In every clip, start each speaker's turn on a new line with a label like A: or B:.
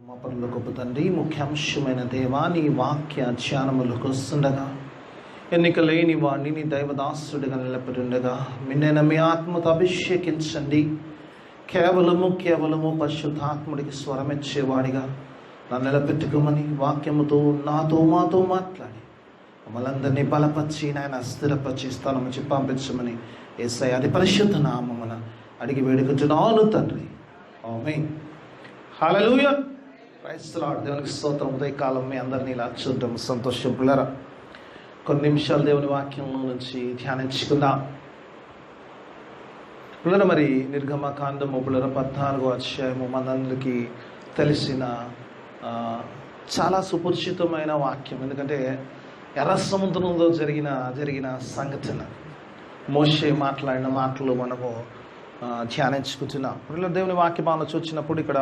A: మా పనుల గొప్ప తండ్రి, ముఖ్యాంశమైన దేవా, నీ వాక్య ధ్యానములకు వస్తుండగా ఎన్నిక లేని వాడిని నీ దైవదాసుడిగా నిలబెట్టుండగా మిన్నైన మీ ఆత్మతో అభిషేకించండి. కేవలము పరిశుద్ధాత్ముడికి స్వరమిచ్చేవాడిగా నన్ను నిలబెట్టుకోమని వాక్యముతో మాతో మాట్లాడి మమ్మల్ందరినీ బలపరిచి నాయన స్థిరపరిచి స్థానం నుంచి పంపించమని యేసయ్య అది పరిశుద్ధ నామమున అడిగి వేడుకుంటున్నాను తండ్రి. Amen. Hallelujah. Praise the lord. దేవునికి స్తోత్రం. ఉదయకాలం మీ అందరినీ ఇలా చూడడం సంతోషం. పిల్లరా, కొన్ని నిమిషాలు దేవుని వాక్యంలో నుంచి ధ్యానించుకుందాం. పిల్లల, మరి నిర్గమకాండము పిల్లల 14వ అధ్యాయము మనందరికీ తెలిసిన చాలా సుపరిచితమైన వాక్యం. ఎందుకంటే ఎర్ర సముద్రంలో జరిగిన సంఘటన, మోషే మాట్లాడిన మాటలు మనము ధ్యానించుకుంటున్నాం. పిల్లల, దేవుని వాక్య భావన చూసినప్పుడు ఇక్కడ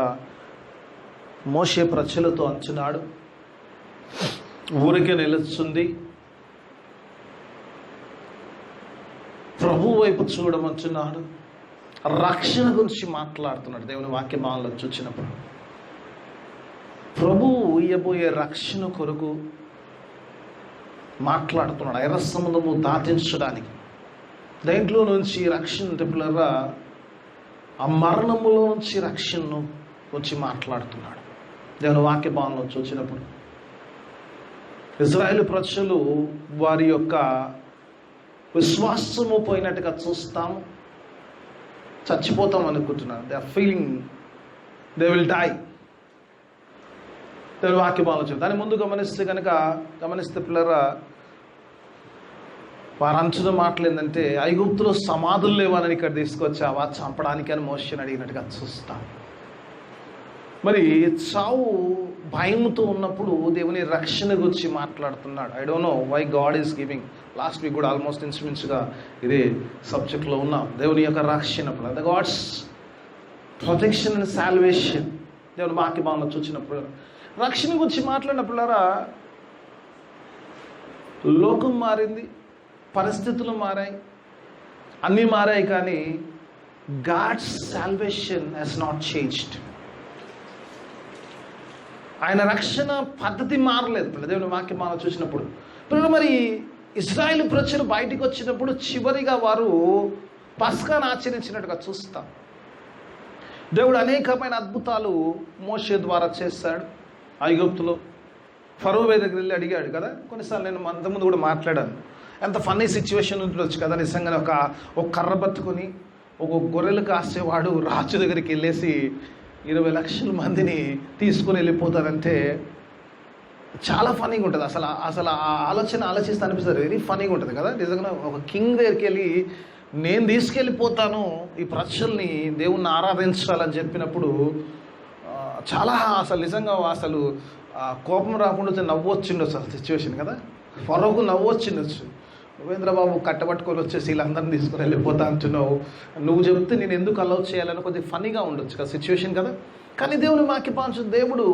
A: మోషే ప్రజలతో అంటున్నాడు, ఊరికే నిలుస్తుంది, ప్రభు వైపు చూడమంటున్నాడు, రక్షణ గురించి మాట్లాడుతున్నాడు. దేవుని వాక్య భావనలో చూసినప్పుడు ప్రభు ఇయ్యబోయే రక్షణ కొరకు మాట్లాడుతున్నాడు. ఎర్ర సముద్రము దాటించడానికి దేంట్లో నుంచి రక్షణ అంటే పిల్లరా, ఆ మరణములో నుంచి రక్షణను వచ్చి మాట్లాడుతున్నాడు. దేవుని వాక్య భావనలో చూసినప్పుడు ఇజ్రాయేలు ప్రజలు వారి యొక్క విశ్వాసము పోయినట్టుగా చూస్తాము, చచ్చిపోతాం అనుకుంటున్నారు. They are feeling they will die. దేవుని వాక్య భావనలో చూద్దాం. దాని ముందు గమనిస్తే పిల్లరా, వారు అంచున మాటలు ఏంటంటే, ఐగుప్తులో సమాధులు లేవని ఇక్కడ తీసుకొచ్చావా చంపడానికి అని మోషేని అడిగినట్టుగా చూస్తాం. మరి చావు భయంతో ఉన్నప్పుడు దేవుని రక్షణ గురించి మాట్లాడుతున్నాడు. I don't know why God is giving. Last week కూడా ఆల్మోస్ట్ ఇంచుమించుగా ఇదే సబ్జెక్ట్లో ఉన్నాం. దేవుని యొక్క రక్షణ, the God's protection and salvation. దేవుని వాక్య భావన చూసినప్పుడు రక్షణ గురించి మాట్లాడినప్పుడారా, లోకం మారింది, పరిస్థితులు మారాయి, అన్నీ మారాయి, కానీ God's salvation he's not changed. ఆయన రక్షణ పద్ధతి మారలేదు. దేవుని వాక్యం మనం చూసినప్పుడు మరి ఇశ్రాయేలు ప్రజలు బయటికి వచ్చినప్పుడు చివరిగా వారు పస్కాను ఆచరించినట్టుగా చూస్తాం. దేవుడు అనేకమైన అద్భుతాలు మోషే ద్వారా చేశాడు. ఐగుప్తులో ఫరో దగ్గరికి వెళ్ళి అడిగాడు కదా. కొన్నిసార్లు నేను అంతకుముందు కూడా మాట్లాడాను. ఎంత ఫన్నీ సిచ్యువేషన్ ఉండొచ్చు కదా. నిజంగానే ఒక కర్ర పట్టుకొని ఒక గొర్రెలు కాసేవాడు రాజు దగ్గరికి వెళ్ళేసి 20 లక్షల మందిని తీసుకుని వెళ్ళిపోతారంటే చాలా ఫన్నీగా ఉంటుంది. అసలు ఆ ఆలోచిస్తే అనిపిస్తుంది, వెరీ ఫన్నీగా ఉంటుంది కదా. నిజంగా ఒక కింగ్ దగ్గరికి వెళ్ళి నేను తీసుకెళ్ళిపోతాను ఈ ప్రజల్ని, దేవుణ్ణి ఆరాధించాలని చెప్పినప్పుడు చాలా నిజంగా కోపం రాకుండా నవ్వొచ్చిండొచ్చు ఆ సిచ్యువేషన్ కదా. ఫరోకు నవ్వొచ్చిండొచ్చు. రవీంద్రబాబు కట్టబట్టుకొని వచ్చేసి వీళ్ళందరినీ తీసుకుని వెళ్ళిపోతా అంటున్నావు, నువ్వు చెప్తే నేను ఎందుకు అలౌ చేయాలని కొద్దిగా ఫన్నీగా ఉండొచ్చు కదా సిచ్యువేషన్ కదా. కానీ దేవుని వాక్య భావన దేవుడు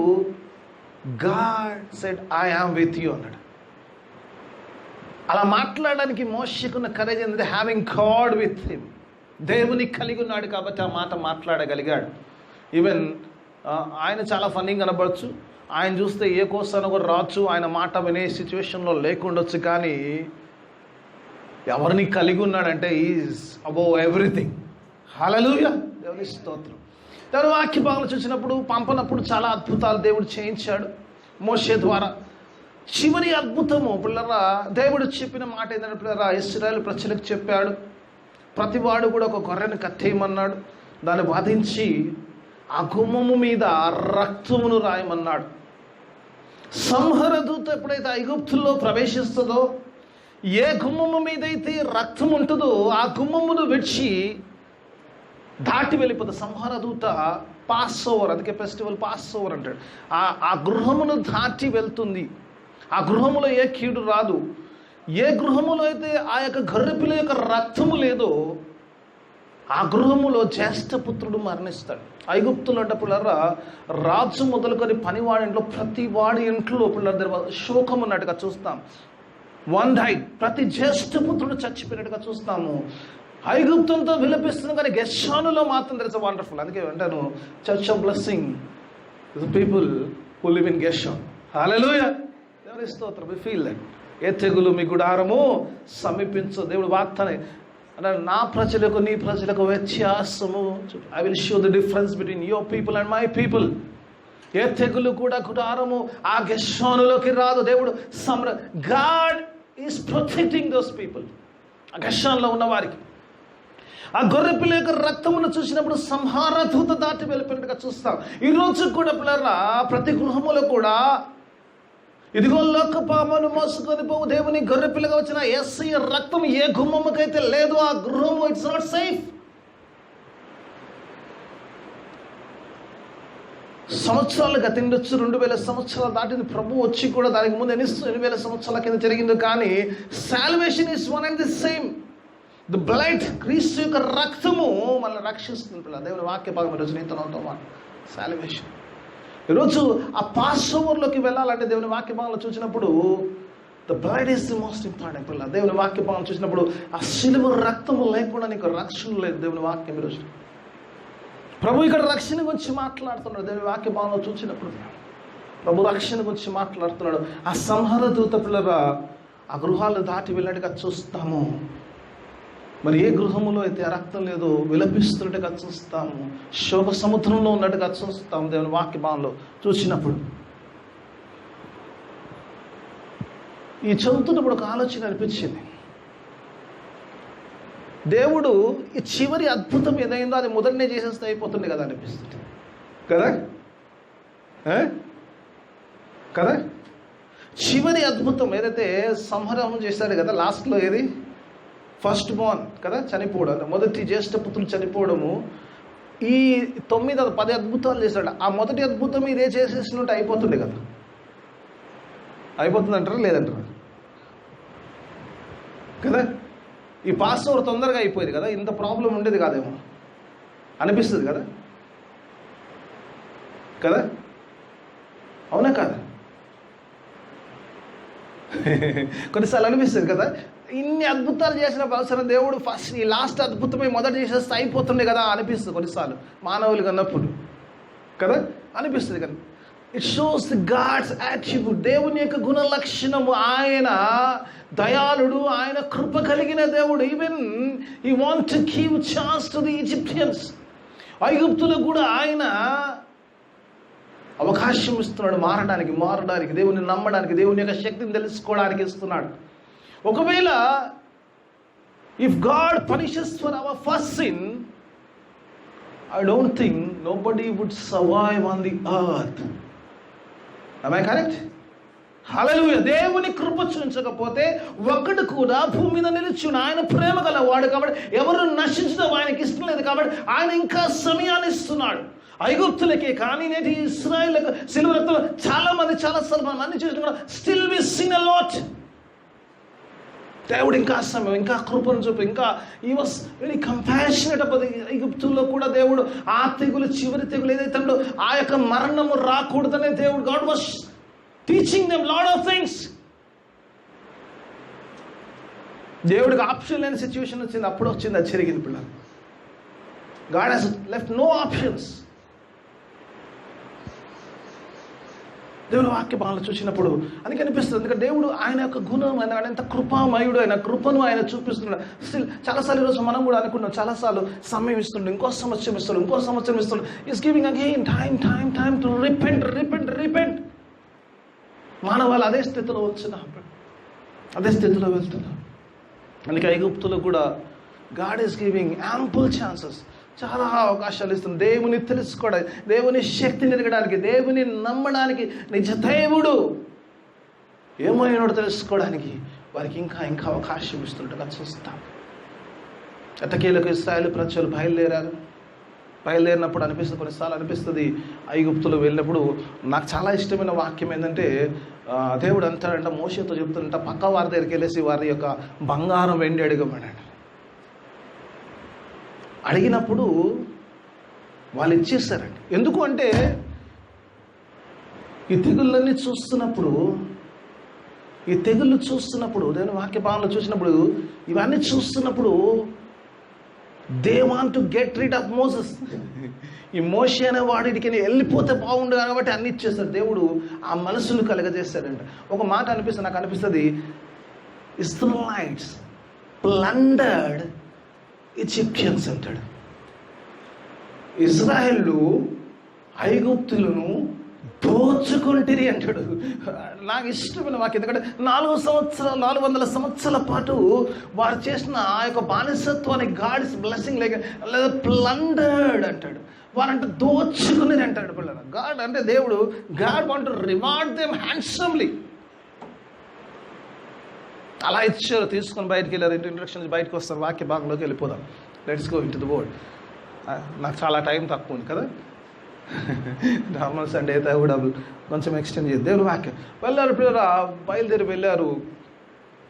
A: God said I am with you అన్నాడు. అలా మాట్లాడడానికి మోషేకున్న కరేజ్ ఏంటంటే హ్యావింగ్ గాడ్ విత్ హిమ్. దేవుని కలిగి ఉన్నాడు కాబట్టి ఆ మాట మాట్లాడగలిగాడు. ఈవెన్ ఆయన చాలా ఫన్నీగా కనబడచ్చు, ఆయన చూస్తే ఏ కోసానో కూడా రావచ్చు, ఆయన మాట వినే సిచ్యువేషన్లో లేకుండొచ్చు, కానీ ఎవరిని కలిగి ఉన్నాడంటే ఈజ్ అబోవ్ ఎవ్రీథింగ్. హల్లెలూయా. దేవుని స్తోత్రం. దేవుని వాక్య భాగంలో చూసినప్పుడు పంపనప్పుడు చాలా అద్భుతాలు దేవుడు చేయించాడు మోషే ద్వారా. చివరి అద్భుతము పిల్లరా, దేవుడు చెప్పిన మాట ఏంటంటే పిల్లరా, ఇశ్రాయేలు ప్రజలకు చెప్పాడు, ప్రతివాడు కూడా ఒక గొర్రెను కట్టేయమన్నాడు, దాన్ని వధించి ఆ గుమ్మము మీద రక్తమును రాయమన్నాడు. సంహర దూత ఎప్పుడైతే ఐగుప్తుల్లో ప్రవేశిస్తుందో, ఏ గుమ్మము మీద అయితే రక్తం ఉంటుందో ఆ గుమ్మమును విడిచి దాటి వెళ్ళిపోతుంది. సంహార దూత పాస్ ఓవర్, అందుకే ఫెస్టివల్ పాస్ ఓవర్ అంటాడు. ఆ గృహమును దాటి వెళ్తుంది. ఆ గృహములో ఏ కీడు రాదు. ఏ గృహములో అయితే ఆ యొక్క గొర్రెపిల్ల యొక్క రక్తము లేదో ఆ గృహములో జ్యేష్ఠపుత్రుడు మరణిస్తాడు. ఐగుప్తులు అంటే పిల్లరా, రాజు మొదలుకొని పనివాడి ఇంట్లో ప్రతి వాడి ఇంట్లో పిల్లల శోకం ఉన్నట్టుగా చూస్తాం. వన్ డైడ్, ప్రతి జ్యేష్ఠపుత్రుడు చచ్చిపోయినట్టుగా చూస్తాము. ఐగుప్తంతో విలపిస్తుంది, కానీ గెషానులో మాత్రం దట్స్ వండర్ఫుల్. అందుకే అంటాను church of blessing The people who live in Gershon. Hallelujah. దేవుని స్తోత్రం. We feel that. ఏ తెగులు మీ గుడారము సమీపించు. దేవుడు వాగ్దానం అన్నాడు, నా ప్రజలకు నీ ప్రజలకు వ్యత్యాసము. I will show the difference between your people and my people. ఏ తెగులు కూడా గుడారము ఆ గెర్షోనులోకి రాదు. దేవుడు God is protecting those people. ఆ గెర్షోనులో ఉన్న వారికి ఆ గొర్రెపిల్ల యొక్క రక్తమును చూసినప్పుడు సంహార దూత దాటి వెళ్ళిపోయినట్టుగా చూస్తాం. ఈరోజు కూడా పిల్లరా ప్రతి గృహములో కూడా ఇదిగో లోక పాపను మోసుకొని పోవు దేవుని గొర్రెపిల్లగా వచ్చిన యేసయ్య రక్తం ఏ గుమ్మకైతే లేదు ఆ గృహము ఇట్స్ నాట్ సేఫ్. సంవత్సరాలు గతిండొచ్చు, 2000 సంవత్సరాలు దాటింది. ప్రభు వచ్చి కూడా దానికి ముందు 2000 సంవత్సరాల కింద జరిగింది. కానీ salvation is one and the same. The blood, క్రీస్తు యొక్క రక్తము మనల్ని రక్షిస్తుంది. దేవుని వాక్య భాగం ఈరోజు నీతనంతో సాల్వేషన్. ఈరోజు ఆ పాస్ ఓవర్లోకి వెళ్ళాలంటే దేవుని వాక్య భాగంలో చూసినప్పుడు the blood is the most important. పిల్ల దేవుని వాక్య భాగం చూసినప్పుడు ఆ శిలువ రక్తము లేకుండా నీకు రక్షణ లేదు. దేవుని వాక్యం ఈరోజు ప్రభు ఇక్కడ రక్షణ గురించి మాట్లాడుతున్నాడు. దేవుని వాక్య భాగంలో చూసినప్పుడు ప్రభు రక్షణ గురించి మాట్లాడుతున్నాడు. ఆ సంహార దూత పిల్లగా ఆ గృహాలు దాటి వెళ్ళినట్టుగా చూస్తాము. మరి ఏ గృహములో అయితే రక్తం లేదో విలపిస్తున్నట్టుగా చూస్తాము, శోక సముద్రంలో ఉన్నట్టుగా చూస్తాము. దేవుని వాక్య భాగంలో చూసినప్పుడు ఈ చదువుతున్నప్పుడు ఒక ఆలోచన అనిపించింది. దేవుడు ఈ చివరి అద్భుతం ఏదైందో అది మొదటినే చేసేస్తే అయిపోతుంది కదా అనిపిస్తుంది కదా కదా. చివరి అద్భుతం ఏదైతే సంహారం చేశాడు కదా లాస్ట్లో, ఏది ఫస్ట్ బోర్న్ కదా చనిపోవడం, మొదటి జ్యేష్ఠ పుత్రులు చనిపోవడము. ఈ 9-10 అద్భుతాలు చేశాడు. ఆ మొదటి అద్భుతం ఇదే చేసేసినట్టు అయిపోతుండే కదా. అయిపోతుందంటారా లేదంటారా కదా. ఈ పాస్ ఓవర్ తొందరగా అయిపోయేది కదా, ఇంత ప్రాబ్లం ఉండేది కాదేమో అనిపిస్తుంది కదా కదా. అవునా కాదా? కొన్నిసార్లు అనిపిస్తుంది కదా, ఇన్ని అద్భుతాలు చేసినప్పుడు అవసరం దేవుడు ఫస్ట్ ఈ లాస్ట్ అద్భుతమే మొదటి చేసేస్తే అయిపోతుండే కదా అనిపిస్తుంది కొన్నిసార్లు మానవులు కన్నప్పుడు కదా అనిపిస్తుంది. కానీ it shows the God's attribute, దేవుని యొక్క గుణ లక్షణము. ఆయన దయాళుడు, ఆయన కృప కలిగిన దేవుడు. Even he want to give chance to the Egyptians. ఐగుప్తులకు కూడా ఆయన అవకాశం ఇస్తున్నాడు మారడానికి, దేవుని నమ్మడానికి, దేవుని యొక్క శక్తిని తెలుసుకోవడానికి ఇస్తున్నాడు. ఒకవేళ if God punishes for our first sin, I don't think nobody would survive on the earth. am I correct? Hallelujah. దేవుని కృప చూపించకపోతే ఒక్కడు కూడా భూమి మీద నిలుచున్న ఆయన ప్రేమ గలవాడు కాబట్టి ఎవరు నశించడం ఆయనకి ఇష్టం లేదు కాబట్టి ఆయన ఇంకా సమయాన్ని ఇస్తున్నాడు. ఐగుప్తులకే కానీ నేటి ఇశ్రాయేలులకు సిలువ రక్తంలో చాలా సార్లు మనం అన్ని చూసిన still we seen a lot. దేవుడు ఇంకా సమయం, ఇంకా కృపను చూపి, ఇంకా ఈ వాస్ వెరీ కంపాషనేట్ అబౌట్. ఐగుప్తుల్లో కూడా దేవుడు ఆ తెగులు, చివరి తెగులు ఏదైతే ఉందో ఆ యొక్క మరణము రాకూడదనే దేవుడు God was teaching them lot of things. దేవుడికి ఆప్షన్ లేని సిచ్యువేషన్ వచ్చింది, అప్పుడు వచ్చింది, అది జరిగింది. పిల్లలు God has left no options. దేవుడు వాక్య భాగంలో చూసినప్పుడు అని కనిపిస్తుంది. ఎందుకంటే దేవుడు ఆయన యొక్క గుణం, ఆయన ఎంత కృపామయుడు, ఆయన కృపను ఆయన చూపిస్తున్నాడు. స్టిల్ చాలాసార్లు ఈరోజు మనం కూడా అనుకున్నాం, చాలాసార్లు సమయం ఇస్తుండే, ఇంకో సంవత్సరం ఇస్తుండే. Is giving again time to repent. మానవాళ్ళు అదే స్థితిలో అదే స్థితిలో వెళ్తున్నాం. అందుకే ఐగుప్తులో కూడా God is giving ample chances, చాలా అవకాశాలు ఇస్తుంది దేవుని తెలుసుకోవడానికి, దేవుని శక్తిని ఎదగడానికి, దేవుని నమ్మడానికి. నిజ దేవుడు ఏమైనాడో తెలుసుకోవడానికి వారికి ఇంకా అవకాశం ఇస్తుండగా చూస్తాం. ఎట్టకేలకు ఇశ్రాయేలు ప్రజలు బయలుదేరినప్పుడు అనిపిస్తుంది, కొన్నిసార్లు అనిపిస్తుంది ఐగుప్తులు వెళ్ళినప్పుడు. నాకు చాలా ఇష్టమైన వాక్యం ఏంటంటే దేవుడు అంటాడంట మోషేతో చెప్తుంట, పక్క వారి దగ్గరికి వెళ్ళేసి వారి యొక్క బంగారం వెండి అడగమన్నాడు. అడిగినప్పుడు వాళ్ళు ఇచ్చేస్తారండి. ఎందుకు అంటే ఈ తెగుళ్ళన్నీ చూస్తున్నప్పుడు దేవుని వాక్య భాగంలో చూసినప్పుడు, ఇవన్నీ చూస్తున్నప్పుడు they want to get rid of Moses. ఈ మోషే అనే వాడికి వెళ్ళిపోతే బాగుండు కాబట్టి అన్ని ఇచ్చేస్తాడు దేవుడు. ఆ మనసును కలగజేస్తాడంట. ఒక మాట అనిపిస్తుంది, నాకు అనిపిస్తుంది, ఇస్రాయిలైట్స్ ప్లండర్డ్ ఈజిప్షియన్స్ అంటాడు. ఇజ్రాయెలు ఐగుప్తులను దోచుకుంటిరి అంటాడు. నాకు ఇష్టమైన వాక్యం. ఎందుకంటే 400 సంవత్సరాల పాటు వారు చేసిన ఆ యొక్క బానిసత్వానికి గాడ్స్ బ్లెస్సింగ్ లేదా ప్లండర్డ్ అంటాడు. వారంటే దోచుకుని అంటాడు పిల్లలు. గాడ్ అంటే దేవుడు, God want to reward them handsomely. అలా ఇచ్చారు, తీసుకొని బయటికి వెళ్ళారు. ఇంట్రడక్షన్ బయటకు వస్తారు, వాక్య భాగంలోకి వెళ్ళిపోదాం. Let's go in to the word. నాకు చాలా టైం తక్కువ ఉంది కదా, నార్మల్ సండే అయితే కూడా కొంచెం ఎక్స్టెండ్ చేద్దాం. దేవుడు వాక్యం. వెళ్ళారు పిల్లలు, బయలుదేరి వెళ్ళారు,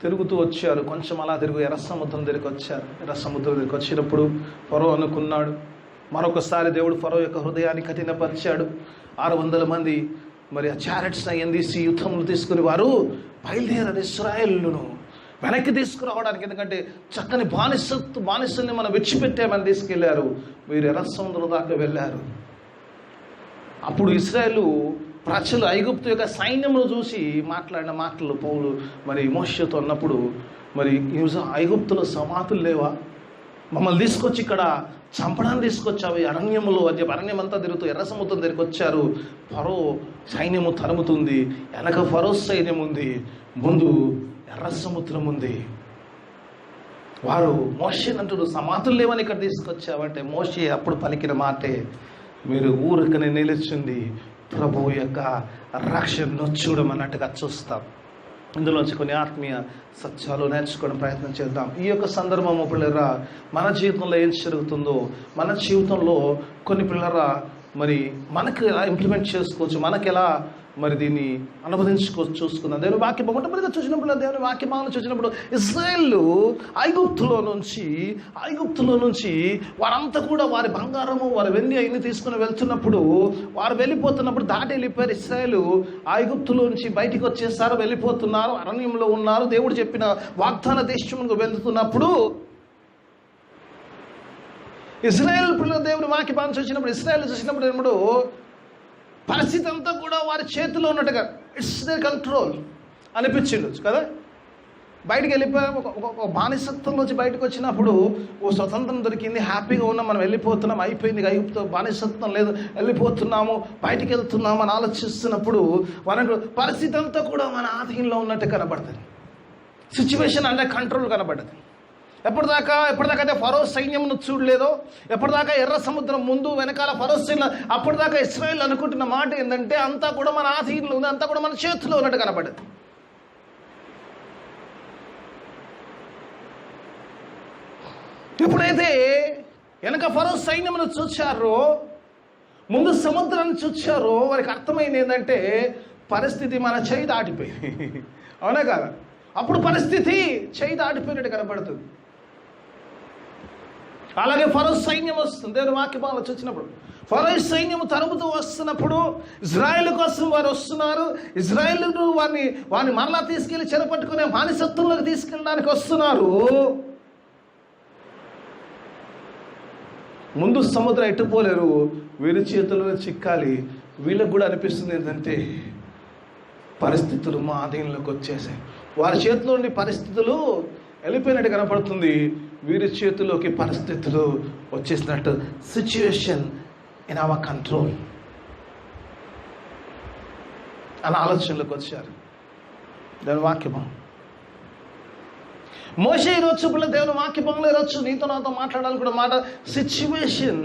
A: తిరుగుతూ వచ్చారు. కొంచెం అలా తిరుగు ఎర్ర సముద్రం దగ్గరికి వచ్చారు. ఎర్ర సముద్రం దగ్గరికి వచ్చినప్పుడు ఫరో అనుకున్నాడు. మరొకసారి దేవుడు ఫరో యొక్క హృదయాన్ని కఠినపరిచాడు. 600 మంది మరి ఆ చారెట్స్ తీసి యుద్ధములు తీసుకుని వారు బయలుదేరారు ఇశ్రాయేలును వెనక్కి తీసుకురావడానికి. ఎందుకంటే చక్కని బానిసల్ని మనం విడిచిపెట్టామని తీసుకెళ్లారు. వీరు ఎర్ర సముద్రం దాకా వెళ్ళారు. అప్పుడు ఇశ్రాయేలు ప్రజలు ఐగుప్తు యొక్క సైన్యమును చూసి మాట్లాడిన మాటలు పౌలు మరి మోషేతో అన్నప్పుడు, మరి ఐగుప్తులో సమాధులు లేవా, మమ్మల్ని తీసుకొచ్చి ఇక్కడ చంపడానికి తీసుకొచ్చావు ఈ అరణ్యములో అని చెప్పి అరణ్యం అంతా తిరుగుతూ ఎర్ర సముద్రం దగ్గరికి వచ్చారు. ఫరో సైన్యము తరుముతుంది, వెనక ఫరో సైన్యం ఉంది, ముందు ఎర్ర సముద్రం ఉంది. వారు మోషేని అంటారు, సమాధులు లేవని ఇక్కడ తీసుకొచ్చావంటే మోషే అప్పుడు పలికిన మాటే, మీరు ఊరికనే నిలిచింది ప్రభువు యొక్క రక్షణను చూడమన్నట్టుగా చూస్తాం. ఇందులోంచి కొన్ని ఆత్మీయ సత్యాలు నేర్చుకోవడం ప్రయత్నం చేద్దాం. ఈ యొక్క సందర్భం పిల్లరా, మన జీవితంలో ఏం జరుగుతుందో, మన జీవితంలో కొన్ని పిల్లరా మరి మనకు ఎలా ఇంప్లిమెంట్ చేసుకోవచ్చు, మనకు ఎలా మరి దీన్ని అనువదించుకోవచ్చు చూసుకుందాం. దేవుని వాక్యం మొట్టమొదటిగా చూసినప్పుడు, దేవుని వాక్యమాలను చూసినప్పుడు ఇశ్రాయేలు ఐగుప్తులో నుంచి వారంతా కూడా వారి బంగారము వారి వెండి అన్ని తీసుకుని వెళ్తున్నప్పుడు, వారు వెళ్ళిపోతున్నప్పుడు దాటి వెళ్ళిపోయారు. ఇశ్రాయేలు ఐగుప్తులో నుంచి బయటికి వచ్చేసారు, వెళ్ళిపోతున్నారు, అరణ్యంలో ఉన్నారు. దేవుడు చెప్పిన వాగ్దాన దేశమునకు వెళ్తున్నప్పుడు ఇశ్రాయేలు పిల్లలు దేవుని వాక్యమాలను చూసినప్పుడు, ఇశ్రాయేలు చూసినప్పుడు పరిస్థితి అంతా కూడా వారి చేతిలో ఉన్నట్టుగా ఇట్స్ దేర్ కంట్రోల్ అనిపించిండొచ్చు కదా. బయటికి వెళ్ళిపోయా, ఒక బానిసత్వంలోంచి బయటకు వచ్చినప్పుడు ఓ స్వతంత్రం దొరికింది, హ్యాపీగా ఉన్నాం, మనం వెళ్ళిపోతున్నాం, అయిపోయింది, ఐగుప్తు బానిసత్వం లేదు, వెళ్ళిపోతున్నాము, బయటికి వెళ్తున్నాము అని ఆలోచిస్తున్నప్పుడు మనకు పరిస్థితి అంతా కూడా మన ఆధీనంలో ఉన్నట్టు కనబడుతుంది. సిచ్యువేషన్ అంటే కంట్రోల్ కనబడ్డది. ఎప్పటిదాకా అయితే ఫరో సైన్యంను చూడలేదో, ఎప్పటిదాకా ఎర్ర సముద్రం ముందు వెనకాల ఫరో సైన్యం, అప్పటిదాకా ఇశ్రాయేల్ అనుకుంటున్న మాట ఏంటంటే అంతా కూడా మన ఆధీనంలో ఉంది, అంతా కూడా మన చేతిలో ఉన్నట్టు కనబడదు. ఎప్పుడైతే వెనక ఫరో సైన్యమును చూచారో, ముందు సముద్రాన్ని చూచారో, వారికి అర్థమైంది ఏంటంటే పరిస్థితి మన చేయి దాటిపోయింది. అవునా కాదా? అప్పుడు పరిస్థితి చేయి దాటిపోయినట్టు కనబడుతుంది. అలాగే ఫరో సైన్యం వస్తుంది. దేవుని వాక్యభాగంలో చూసినప్పుడు ఫరో సైన్యం తరుముతూ వస్తున్నప్పుడు ఇజ్రాయేల్ కోసం వారు వస్తున్నారు. ఇజ్రాయేలును వారిని మరలా తీసుకెళ్లి చెరపట్టుకునే బానిసత్వంలోకి తీసుకెళ్ళడానికి వస్తున్నారు. ముందు సముద్రం ఎట్టుపోలేరు, వీరి చేతుల్లో చిక్కాలి. వీళ్ళకు కూడా అనిపిస్తుంది ఏంటంటే పరిస్థితులు మా ఆధీనంలోకి వచ్చేసాయి. వారి చేతిలో ఉండి పరిస్థితులు వెళ్ళిపోయినట్టు కనపడుతుంది, వీరి చేతిలోకి పరిస్థితులు వచ్చేసినట్టు. సిచ్యువేషన్ ఇన్ అవర్ కంట్రోల్ అనే ఆలోచనలోకి వచ్చారు. దేవుని వాక్యము మోషే ఈరోజు పిల్లలు దేవుని వాక్యభంలో ఈరోజు నీతో నాతో మాట్లాడాలనుకున్న మాట, situation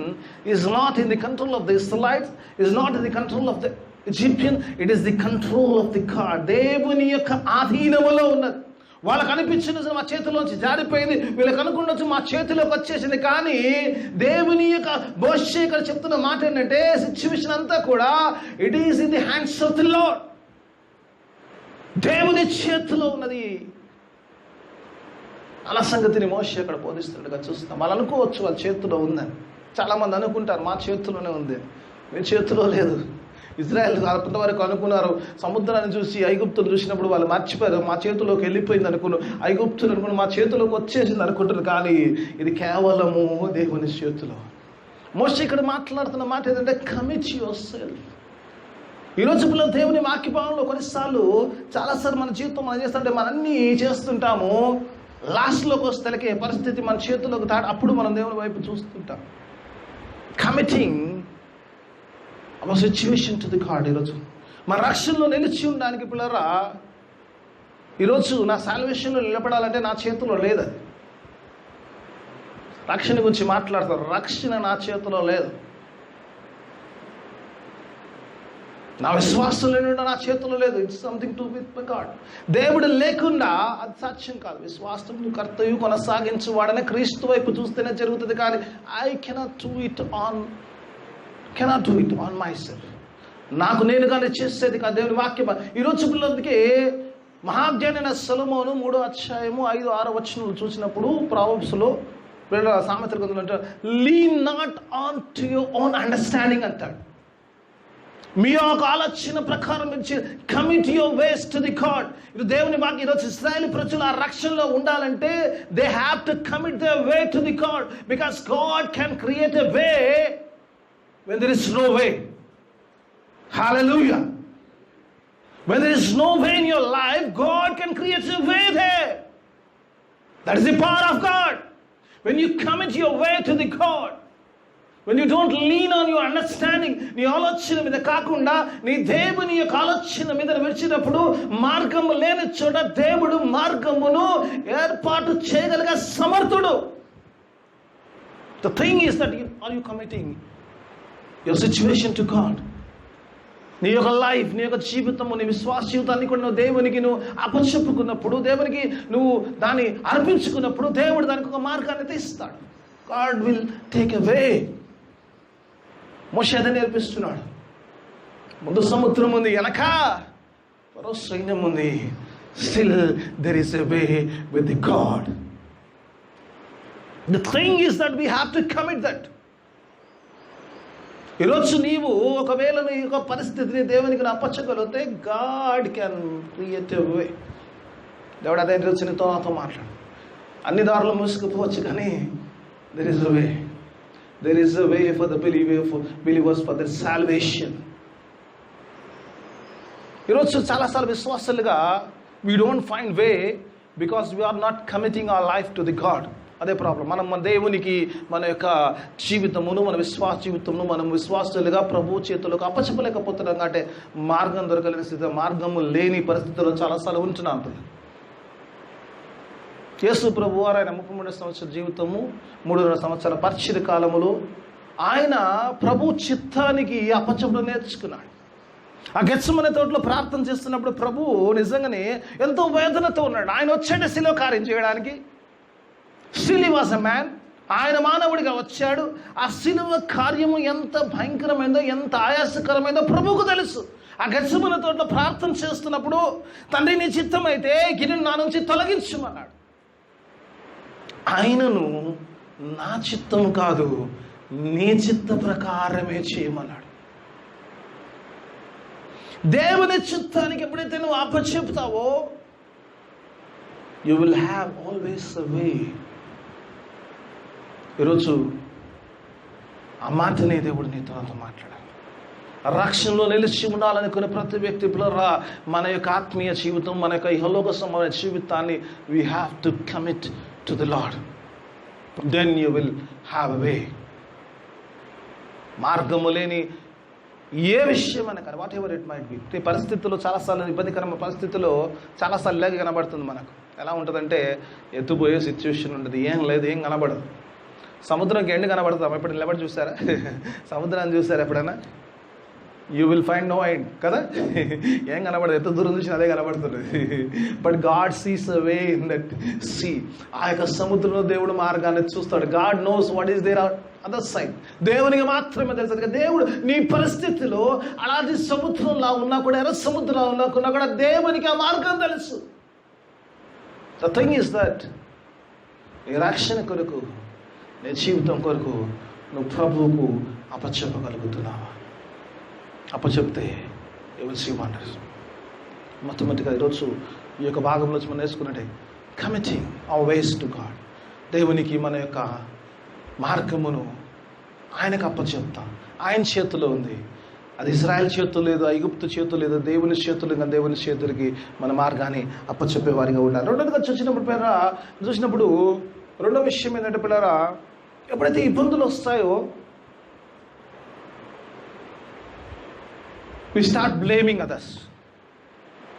A: is not in the control of the Israelites, is not in the control of the Egyptian, it is the control of the God. దేవుని యొక్క ఆధీనములో ఉన్నది. వాళ్ళకు అనిపించినది మా చేతిలోంచి జారిపోయింది, వీళ్ళకి అనుకున్నచ్చు మా చేతిలోకి వచ్చేసింది. కానీ దేవుని యొక్క మోషే ఇక్కడ చెప్తున్న మాట ఏంటంటే సిచ్యువేషన్ అంతా కూడా it is in the hands of the lord. దేవుని చేతిలో ఉన్నది అన్న సంగతిని మోషే అక్కడ బోధిస్తున్నట్టుగా చూస్తాం. వాళ్ళు అనుకోవచ్చు వాళ్ళ చేతిలో ఉందని. చాలామంది అనుకుంటారు మా చేతిలోనే ఉంది, మీ చేతిలో లేదు. ఇజ్రాయెల్ అంతవరకు అనుకున్నారు, సముద్రాన్ని చూసి ఐగుప్తులు చూసినప్పుడు వాళ్ళు మర్చిపోయారు, మా చేతిలోకి వెళ్ళిపోయింది అనుకున్నారు, ఐగుప్తులు అనుకుని మా చేతిలోకి వచ్చేసింది అనుకుంటారు. కానీ ఇది కేవలము దేవుని చేతిలో. మోషే ఇక్కడ మాట్లాడుతున్న మాట ఏంటంటే కమిట్ యువర్ సెల్ఫ్. ఈరోజు పిల్లలు దేవుని వాక్యభావంలో కొన్నిసార్లు చాలాసార్లు మన జీవితం మనం చేస్తుంటే మనం అన్నీ చేస్తుంటాము, లాస్ట్లోకి వస్తేలకే పరిస్థితి మన చేతుల్లోకి అప్పుడు మనం దేవుని వైపు చూస్తుంటాం. Committing hour situation to the God. ఈరోజు మన రక్షణలో నిలిచి ఉండడానికి పిల్లరా, ఈరోజు నా సాల్వేషన్లో నిలబడాలంటే నా చేతిలో లేదు. అది రక్షణ గురించి మాట్లాడతారు, రక్షణ నా చేతిలో లేదు. నా విశ్వాసం లేకుండా నా చేతిలో లేదు. It's something to with God. దేవుడు లేకుండా అది సాధ్యం కాదు. విశ్వాసం కర్తయు కొనసాగించు వాడనే క్రీస్తు వైపు చూస్తేనే జరుగుతుంది. కానీ I cannot do it on my self. నాకు నేనుగానే చేసేది కాదు. దేవుని వాక్యం ఈరోజు పిల్లలకి మహాజ్ఞానైన సొలొమోను 3వ అధ్యాయము 5-6 వచనాలు చూసినప్పుడు ప్రావర్బ్స్లో సామెతల గ్రంథంలో అంటారు, lean not on to your own understanding అంటాడు. మీ యొక్క ఆలోచన ప్రకారం commit your ways to the God. ఇది దేవుని వాక్యం. ఈరోజు ఇశ్రాయేలు ప్రజలు ఆ రక్షణలో ఉండాలంటే they have to commit there way to the God, because God can create a way when there is no way. Hallelujah. When there is no way in your life, God can create a way there. That is the power of God. When you commit your way to the God, when you don't lean on your understanding, నీ ఆలోచన మీద కాకుండా నీ దేవుని యొక్క ఆలోచన మీద విడిచినప్పుడు మార్గము లేని చోట దేవుడు మార్గమును ఏర్పాటు చేయగలిగే సమర్థుడు. The thing is that are you committing your situation to God? నీ యొక్క లైఫ్, నీ యొక్క జీవితము, నీ విశ్వాస జీవితాన్ని కూడా నువ్వు దేవునికి నువ్వు అప్పచెప్పుకున్నప్పుడు, దేవునికి నువ్వు దాన్ని అర్పించుకున్నప్పుడు దేవుడు దానికి ఒక మార్గాన్ని తీస్తాడు. God will take a way. మోషే అదే నేర్పిస్తున్నాడు. ముందు సముద్రం ఉంది, వెనక ఫరో సైన్యం ఉంది. Still there is a way with the God. The thing is that we have to commit that. ఈరోజు నీవు ఒకవేళ నీ యొక్క పరిస్థితిని దేవునికి అప్పచ్చగలిగితే గాడ్ క్యాన్ క్రియేట్ ఎ వే. దేవుడు అదే ఈరోజు నీతో నాతో మాట్లాడు. అన్ని దారులు మూసుకుపోవచ్చు, కానీ there is a way. There is a way for the believers for their salvation. ఈరోజు చాలాసార్లు విశ్వాసాలుగా we don't find way because we are not committing our life to the God. అదే ప్రాబ్లం. మనం మన దేవునికి మన యొక్క జీవితమును, మన విశ్వాస జీవితమును మనం విశ్వాసులుగా ప్రభు చేతులకు అప్పచెప్పలేకపోతున్నాం. అంటే మార్గం దొరకలేని స్థితి, మార్గము లేని పరిస్థితుల్లో చాలాసార్లు ఉంటున్నాం. యేసు ప్రభు వారు ఆయన 33 సంవత్సరాల జీవితము, 3.5 సంవత్సరాల పరిచర్య కాలములో ఆయన ప్రభు చిత్తానికి అప్పచెప్పడం నేర్చుకున్నాడు. ఆ గెత్సెమనే తోటలో ప్రార్థన చేస్తున్నప్పుడు ప్రభు నిజంగానే ఎంతో వేదనతో ఉన్నాడు. ఆయన వచ్చాడు శిలువ కార్యం చేయడానికి. Still he was a man. ఆయన మానవుడిగా వచ్చాడు. ఆ శిలువ కార్యము ఎంత భయంకరమైందో, ఎంత ఆయాసకరమైందో ప్రభువుకు తెలుసు. ఆ గెత్సెమనే తోటలో ప్రార్థన చేస్తున్నప్పుడు తండ్రి నీ చిత్తం అయితే గిన్నెను నా నుంచి తొలగించమన్నాడు. ఆయనను నా చిత్తం కాదు నీ చిత్త ప్రకారమే చేయమన్నాడు. దేవుని చిత్తానికి ఎప్పుడైతే నువ్వు అప్పచెప్తావో you will have always a way. ఈరోజు ఆ మాటనే దేవుడు నీతో నాతో మాట్లాడాలి. రక్షణలో నిలిచి ఉండాలనుకునే ప్రతి వ్యక్తి పిల్లరా, మన యొక్క ఆత్మీయ జీవితం, మన యొక్క ఇహలోక సంబంధమైన జీవితాన్ని we have to commit to the lord. Then you will have a way. మార్గము లేని ఏ విషయమైనా కానీ whatever it might be, ఈ పరిస్థితుల్లో చాలాసార్లు ఇబ్బందికరమైన పరిస్థితుల్లో చాలాసార్లు ఇలాగే కనబడుతుంది. మనకు ఎలా ఉంటుందంటే ఎత్తుపోయే సిచ్యువేషన్ ఉంటుంది, ఏం లేదు, ఏం కనబడదు. సముద్రంకి ఎండ్ కనబడతాం. ఎప్పుడు నిలబడి చూసారా? సముద్రాన్ని చూసారా ఎప్పుడైనా? You will find no end కదా. ఏం కనబడదు, ఎంత దూరం చూసినా అదే కనబడుతుంది. But God sees a way in that sea. ఆ యొక్క సముద్రంలో దేవుడు మార్గాన్ని చూస్తాడు. God knows what is there other side. దేవునికి మాత్రమే తెలుసు. దేవుడు నీ పరిస్థితిలో అలాంటి సముద్రంలో ఉన్నా కూడా, ఎర్ర సముద్రంలో ఉన్నా కూడా దేవునికి ఆ మార్గం తెలుసు. ద థింగ్ ఈస్ దట్ నీ రక్షణ కొరకు, నీ జీవితం కొరకు నువ్వు ప్రభువుకు అప్పచెప్పగలుగుతున్నావా? అప్పచెప్తే యు విల్ సీ వండర్స్. మొట్టమొదటిగా ఈరోజు ఈ యొక్క భాగంలో మనం నేర్చుకున్నట్టే committing our ways to God. దేవునికి మన యొక్క మార్గమును ఆయనకు అప్పచెప్తాం. ఆయన చేతిలో ఉంది. అది ఇశ్రాయేల్ చేతులు లేదు, ఐగుప్తు చేతులు లేదు, దేవుని చేతులు ఇంకా దేవుని చేతులకి మన మార్గాన్ని అప్పచెప్పే వారిగా ఉండాలి. రెండోదిగా చూసినప్పుడు రెండో విషయం ఏంటంటే పిల్లరా, ఎప్పుడైతే ఇబ్బందులు వస్తాయో వి స్టార్ట్ బ్లేమింగ్ అదర్స్.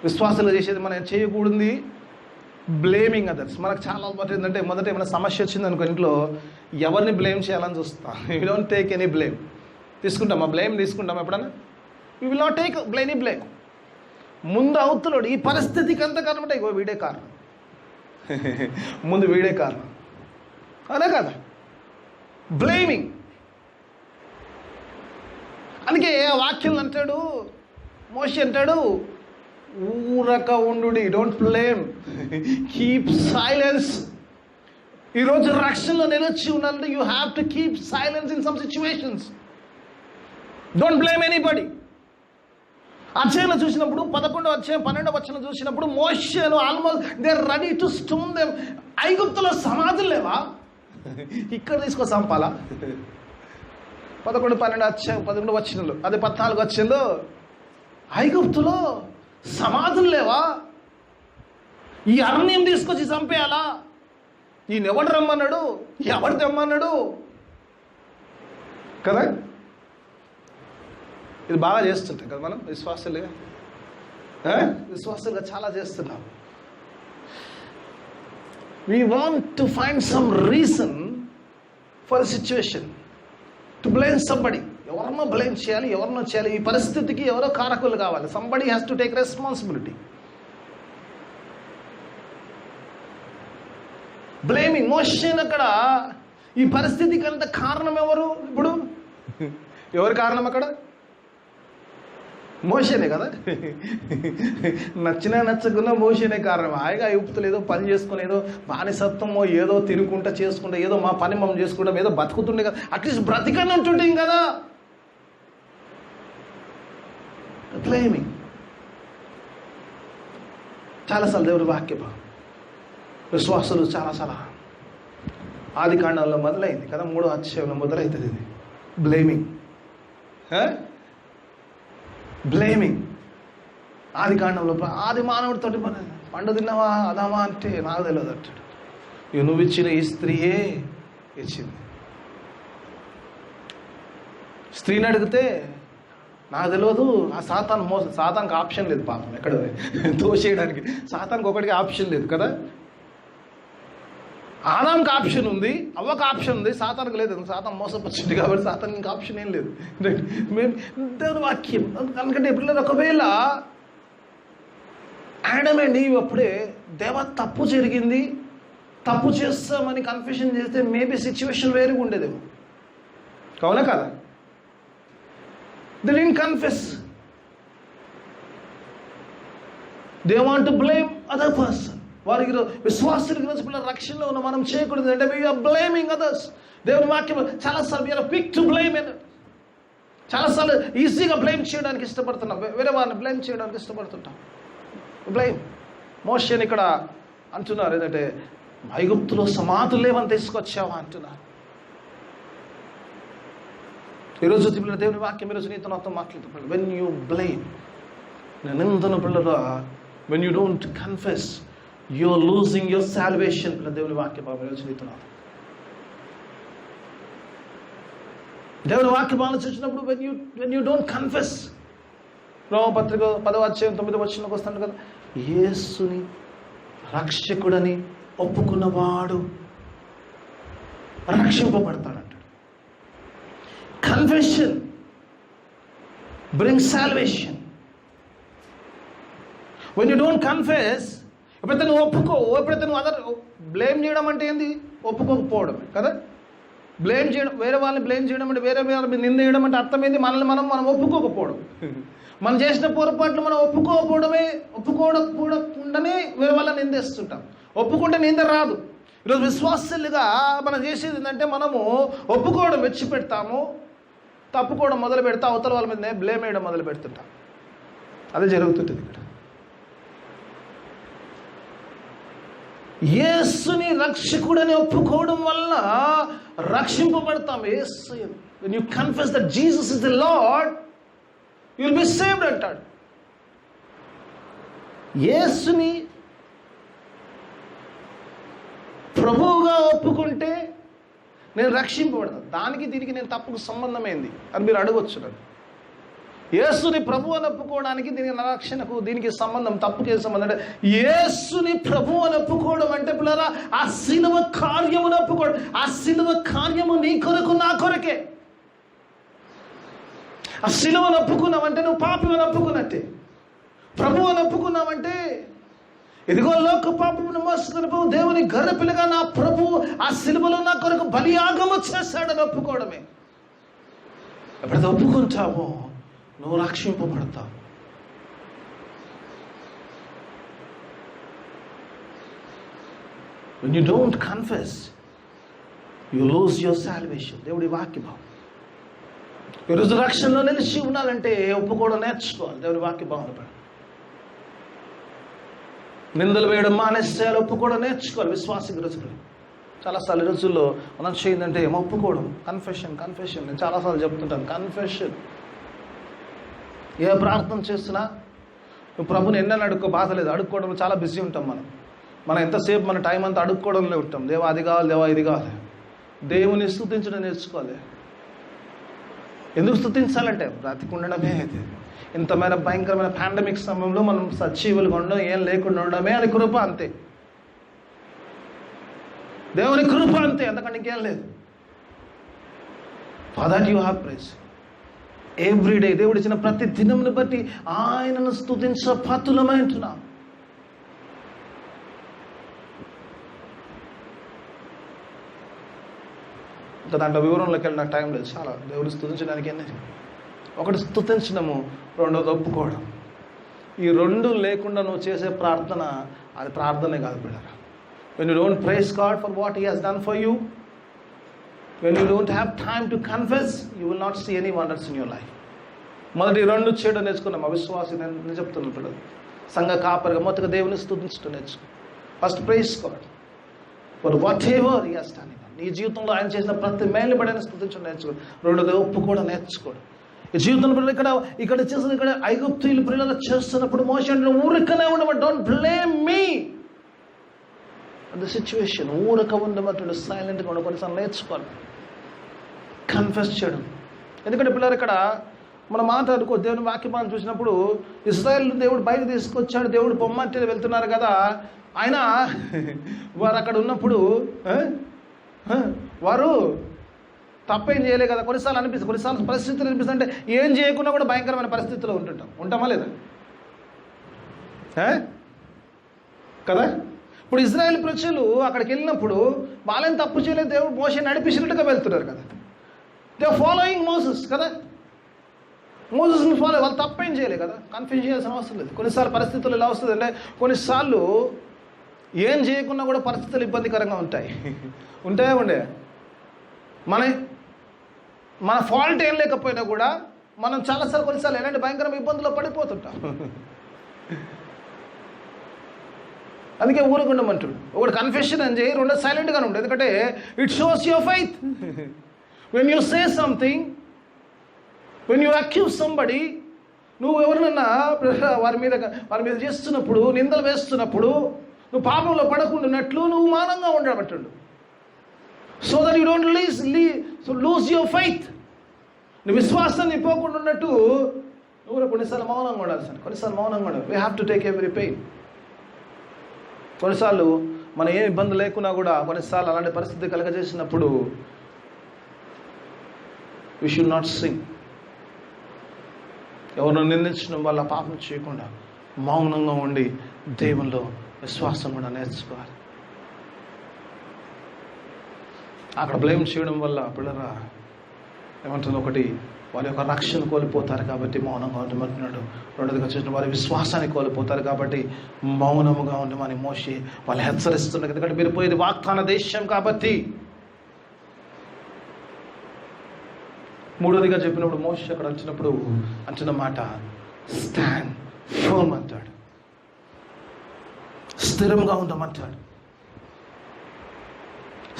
A: విశ్వాసాలు చేసేది మనం చేయకూడదు బ్లేమింగ్ అదర్స్. మనకు చాలా అలవాటు ఏంటంటే మొదట ఏమైనా సమస్య వచ్చింది అనుకో ఇంట్లో, ఎవరిని బ్లేమ్ చేయాలని చూస్తాం. You don't take any blame. తీసుకుంటామా బ్లేమ్? తీసుకుంటాం ఎప్పుడన్నా? You will not take any blame. ముందు అవుతున్నాడు ఈ పరిస్థితికి అంత కారణం అంటే ఇగో వీడే కారణం, ముందు వీడే కారణం, అదే కదా బ్లేమింగ్. అందుకే వాక్యం అంటాడు, మోషే అంటాడు, ఊరక ఉండు, డోంట్ బ్లేమ్, కీప్ సైలెన్స్. ఈరోజు రక్షణలో నిలిచి ఉండాలంటే you have to keep silence in some situations. Don't blame anybody. అధ్యాయంలో చూసినప్పుడు 11వ అధ్యాయం 12వ వచనం చూసినప్పుడు మోషేను almost they are ready to stone them. ఐగుప్తులో సమాధులు లేవా? ఇక్కడ తీసుకో సంపాలా. 11, 12 అధ్యాయం 11వ వచనంలో, అదే 14వ వచనంలో ఐగుప్తులో సమాధులు లేవా? ఈ అరణ్యం తీసుకొచ్చి చంపేయాలా? ఈయన ఎవడు రమ్మన్నాడు? ఎవడు తెమ్మన్నాడు? కదా, ఇది బాగా చేస్తుంటాం కదా మనం విశ్వాసాలుగా చాలా చేస్తున్నాం. We want to find some reason for situation to blame somebody. ఎవరినో బ్లేమ్ చేయాలి, ఎవరినో చేయాలి. ఈ పరిస్థితికి ఎవరో కారకులు కావాలి. Somebody has to take responsibility. Blaming. Moshen అక్కడ ఈ పరిస్థితికి అంత కారణం ఎవరు? ఇప్పుడు ఎవరు కారణం అక్కడ? మోషేనే కదా. నచ్చినా నచ్చకున్నా మోషేనే కారణం. హాయిగా ఐగుప్తులు ఏదో పని చేసుకుని ఏదో బానిసత్వమో ఏదో తిరుగుకుంటా చేసుకుంటా ఏదో మా పని మనం చేసుకుంటాం, ఏదో బతుకుతుండే కదా, అట్లీస్ట్ బ్రతికని ఉంటుండే కదా. బ్లేమింగ్. చాలాసార్లు దేవుడి వాక్యం విశ్వాసులు చాలాసార్లు ఆది కాండంలో మొదలైంది కదా, 3వ అధ్యాయంలో మొదలవుతుంది ఇది బ్లేమింగ్. బ్లేమింగ్ ఆది కాండంలో ఆది మానవుడితో పండు తిన్నావా అదామా అంటే నాకు తెలియదు అంటాడు. నువ్వు ఇచ్చిన ఈ స్త్రీయే ఇచ్చింది. స్త్రీని అడిగితే నాకు తెలియదు. ఆ సాతానికి ఆప్షన్ లేదు పాపం, ఎక్కడ తోసేయడానికి సాతానికి ఒకటికి ఆప్షన్ లేదు కదా. ఆదాంకి ఆప్షన్ ఉంది, అవ్వకు ఆప్షన్ ఉంది, సాతానికి లేదు. సాతాన్ మోసపరిచింది కాబట్టి సాతానికి ఇంకా ఆప్షన్ ఏం లేదు. మేము దేవుని వాక్యం అందుకంటే ఎప్పుడు ఒకవేళ ఆడమ్ అండ్ ఈవ్ అప్పుడే దేవ తప్పు జరిగింది, తప్పు చేస్తామని కన్ఫెషన్ చేస్తే మేబీ సిచ్యువేషన్ వేరుగా ఉండేదేమో. అవునా కదా? They didn't confess. They want to blame other person. వారికి విశ్వాసులకి రోజు పిల్లల రక్షణలో ఉన్న మనం చేయకూడదు అంటే we are blaming others. దేవుని వాక్యం చాలాసార్లు we are quick to blame. చాలాసార్లు ఈజీగా బ్లేమ్ చేయడానికి ఇష్టపడుతున్నాం, వేరే వారిని బ్లేమ్ చేయడానికి ఇష్టపడుతుంటాం. బ్లేమ్. మోషేని ఇక్కడ అంటున్నారు ఏంటంటే ఐగుప్తులో సమాధులు లేవని తీసుకొచ్చావా అంటున్నారు. ఈరోజు పిల్లల దేవుని వాక్యం ఈరోజు నీతో నాతో మాట్లాడుతున్నాడు. వెన్ యూ బ్లేమ్, నిందన పిల్లల, when you don't confess, you are losing your salvation. పిల్లల దేవుని వాక్యం ఈరోజు నీతో నాతో దేవుని వాక్యం ఆలోచించినప్పుడు వెన్ యూ డోంట్ కన్ఫెస్. రోమపత్రిక 10వ అధ్యాయం 9వ వచనంలోకి వస్తాను కదా, యేసుని రక్షకుడని ఒప్పుకున్నవాడు రక్షింపబడతాడంట. Confession brings salvation. When you don't confess, ఎప్పుడైతే నువ్వు ఎప్పుడైతే నువ్వు అదర్ బ్లేమ్ చేయడం అంటే ఏంది? ఒప్పుకోకపోవడం కదా. బ్లేమ్ చేయడం, వేరే వాళ్ళని బ్లేమ్ చేయడం అంటే, వేరే వాళ్ళని నింద చేయడం అంటే అర్థం ఏంది? మనల్ని మనం ఒప్పుకోకపోవడం. మనం చేసిన పొరపాట్లు మనం ఒప్పుకోకుండానే వేరే వాళ్ళని నిందేస్తుంటాం. ఒప్పుకుంటే నింద రాదు. ఈరోజు విశ్వాసులుగా మనం చేసేది ఏంటంటే మనము ఒప్పుకోవడం విడిచిపెడతాము, తప్పుకోవడం మొదలు పెడితే అవతల వాళ్ళ మీద బ్లేమ్ వేయడం మొదలు పెడుతుంటా. అదే జరుగుతుంటుంది ఇక్కడ. యేసుని రక్షకుడని ఒప్పుకోవడం వల్ల రక్షింపబడతాం. యేసు, when you confess that Jesus is the Lord, you will be saved అంటాడు. యేసుని ప్రభువుగా ఒప్పుకుంటే నేను రక్షింపబడతాను. దానికి దీనికి నేను తప్పుకు సంబంధం ఏంది అని మీరు అడగొచ్చు నన్ను. యేసుని ప్రభు అని ఒప్పుకోవడానికి దీనికి రక్షణకు దీనికి సంబంధం, తప్పుకే సంబంధం. అంటే యేసుని ప్రభు అని ఒప్పుకోవడం అంటే పిల్లరా ఆ శిలువ కార్యమును ఒప్పుకోవడం. ఆ శిలువ కార్యము నీ కొరకు నా కొరకే. ఆ శిలువను ఒప్పుకున్నావంటే నువ్వు పాపిని ఒప్పుకున్నట్టే. ప్రభు అని ఒప్పుకున్నావంటే ఇదిగో లోక పాపమును మోస్తున్న ప్రభు, దేవుని గొర్రెపిల్లగా నా ప్రభు ఆ శిలువలో నా కొరకు బలియాగము చేశాడని ఒప్పుకోవడమే. ఎప్పుడైతే ఒప్పుకుంటావో నువ్వు రక్షింపబడతావు. When you don't confess, you lose your salvation. దేవుడి వాక్యభావం. ఈరోజు రక్షణలో నిలిచి ఉండాలంటే ఒప్పుకోవడం నేర్చుకోవాలి. దేవుడి వాక్యభావం. నిందలు వేయడం మానేసేయాలి, ఒప్పుకోవడం నేర్చుకోవాలి. విశ్వాసిక రోజులు చాలాసార్లు రోజుల్లో మనం చేయిందంటే ఒప్పుకోవడం. కన్ఫెషన్. నేను చాలాసార్లు చెప్తుంటాను, కన్ఫెషన్. ఏ ప్రార్థన చేస్తున్నా నువ్వు ప్రభుని ఎన్నని అడుక్కో, బాధ లేదు. అడుక్కోవడంలో చాలా బిజీ ఉంటాం మనం ఎంతసేపు మన టైం అంతా అడుక్కోవడంలో ఉంటాం. దేవా అది కావాలి, దేవా ఇది కావాలి. దేవుని స్తుతించడం నేర్చుకోవాలి. ఎందుకు స్తుతించాలంటే బ్రతికుండడమే. ఇంతమైన భయంకరమైన పాండమిక్ సమయంలో మనం సజీవులుగా ఉండడం, ఏం లేకుండా ఉండడమే అది కృప, అంతే. దేవుని కృప అంతే, అంతకంటే ఇంకేం లేదు. For that you have praise everyday. దేవుడు ఇచ్చిన ప్రతి దినంను బట్టి ఆయనను స్తుతించ పాత్రులమై ఉంటున్నాం. ఇంకా దాంట్లో వివరంలోకి వెళ్ళిన టైం లేదు. చాలా దేవుడు స్తుతించడానికి ఎన్ని. ఒకటి స్తుతించడము, రెండోది ఒప్పుకోవడం. ఈ రెండు లేకుండా నువ్వు చేసే ప్రార్థన అది ప్రార్థనే కాదు పిల్లరా. When you don't praise God for what He has done for you, when you don't have time to confess, you will not see any wonders in your life. మొదటి రెండు చేయడం నేర్చుకున్నాం. అవిశ్వాసి నేను చెప్తున్నాను పిల్లలు. సంఘ కాపరిగా మొదటిగా దేవుని స్తుతించడం నేర్చుకో. First prize God for what ever He has done. నీ జీవితంలో ఆయన చేసిన ప్రతి మేలు పడిన స్తుతించడం నేర్చుకో. రెండోది ఒప్పుకోవడం నేర్చుకోవడం. ఈ జీవితంలో పిల్లలు ఇక్కడ చేసిన ఇక్కడ ఐగుప్తీయులు పిల్లలు చేస్తున్నప్పుడు మోషే ఊరికనే ఉండవు. Don't blame me the situation. ఊరక ఉండమంటాడు, సైలెంట్గా ఉండ. కొన్నిసార్లు నేర్చుకోవాలి కన్ఫెస్ చేయడం. ఎందుకంటే పిల్లలు ఇక్కడ మనం మాట్లాడుకో దేవుని వాక్యమానం చూసినప్పుడు ఇశ్రాయేల్ దేవుడు బయట తీసుకొచ్చాడు, దేవుడు పొమ్మంటే వెళ్తున్నారు కదా. ఆయన వారు అక్కడ ఉన్నప్పుడు వారు తప్పేం చేయలే కదా. కొన్నిసార్లు అనిపిస్తుంది, కొన్నిసార్లు పరిస్థితులు అనిపిస్తుంది. అంటే ఏం చేయకుండా కూడా భయంకరమైన పరిస్థితుల్లో ఉంటామా లేదా కదా. ఇప్పుడు ఇజ్రాయెల్ ప్రజలు అక్కడికి వెళ్ళినప్పుడు వాళ్ళని తప్పు చేయలేదు, దేవుడు మోషే నడిపించినట్టుగా వెళ్తున్నారు కదా. దే ఆర్ ఫాలోయింగ్ మోసెస్ కదా. మోసెస్ని ఫాలో, వాళ్ళు తప్పేం చేయలేదు కదా. కన్ఫ్యూజ్ చేయాల్సిన అవసరం లేదు. కొన్నిసార్లు పరిస్థితులు ఎలా వస్తుంది అంటే కొన్నిసార్లు ఏం చేయకుండా కూడా పరిస్థితులు ఇబ్బందికరంగా ఉంటాయి. ఉంటాయా ఉండే మన ఫాల్ట్ ఏం లేకపోయినా కూడా మనం చాలాసార్లు కొన్నిసార్లు ఎలాంటి భయంకరమైన ఇబ్బందుల్లో పడిపోతుంటాం. అందుకే ఊరుకుండమంటాడు. ఒకటి కన్ఫెషన్ అని చేయి, రెండో సైలెంట్గానే ఉంటుంది. ఎందుకంటే it shows your faith. When you say something, when you accuse somebody, నువ్వు ఎవరినన్నా వారి మీద చేస్తున్నప్పుడు, నిందలు వేస్తున్నప్పుడు నువ్వు పాపంలో పడకుండాన్నట్లు నువ్వు మౌనంగా ఉండబట్టాడు. So that you don't lose your faith. నువ్వు విశ్వాసాన్ని పోకుండా ఉన్నట్టు నువ్వు కూడా కొన్నిసార్లు మౌనంగా ఉండాల్సింది. కొన్నిసార్లు మౌనంగా ఉండాలి. We have to take every pain. కొన్నిసార్లు మనం ఏం ఇబ్బంది లేకున్నా కూడా కొన్నిసార్లు అలాంటి పరిస్థితి కలగజేసినప్పుడు వి షుడ్ నాట్ సింగ్. ఎవరిని నిందించడం వల్ల పాపం చేయకుండా మౌనంగా ఉండి దేవునిలో విశ్వాసం కూడా నేర్చుకోవాలి. అక్కడ బ్లేమ్ చేయడం వల్ల పిల్లరా ఏమంటుంది, ఒకటి వారి యొక్క రక్షణ కోల్పోతారు కాబట్టి మౌనంగా ఉండమంటున్నాడు. రెండోదిగా చూసిన వారి విశ్వాసాన్ని కోల్పోతారు కాబట్టి మౌనముగా ఉండమని మోషే వాళ్ళు హెచ్చరిస్తున్నారు. ఎందుకంటే మీరు పోయేది వాగ్దాన దేశం కాబట్టి మూడోదిగా చెప్పినప్పుడు మోషే అక్కడ వచ్చినప్పుడు అంటున్న మాట స్టాండ్ ఫర్మ్ అంటాడు, స్థిరంగా ఉండమంటాడు.